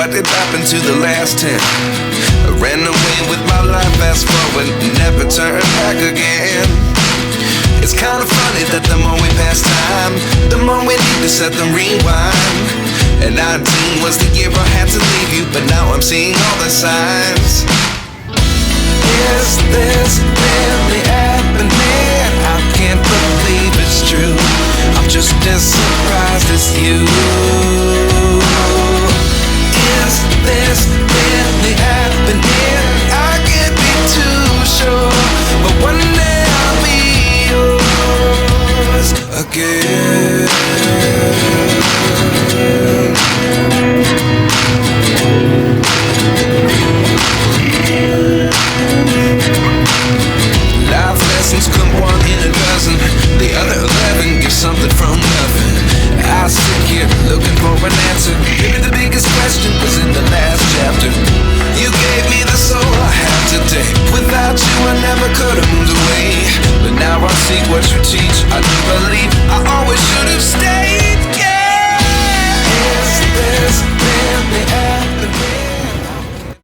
what did happen to the last 10? I ran away with my life, fast forward, never turn back again. It's kind of funny that the more we pass time, the more we need to set them rewind. And 19 was the year I had to leave you, but now I'm seeing all the signs. Is this really happening? I can't believe it's true. I'm just as surprised as you. Is this really happening? I can't be too sure, but one day I'll be yours again. Life lessons come one in a dozen. The other 11 give something from nothing. I sit here looking for an answer. Maybe the biggest question was in the last chapter. You gave me the soul I have today. Without you I never could have moved away. But now I see what you teach. I do believe I always should have stayed.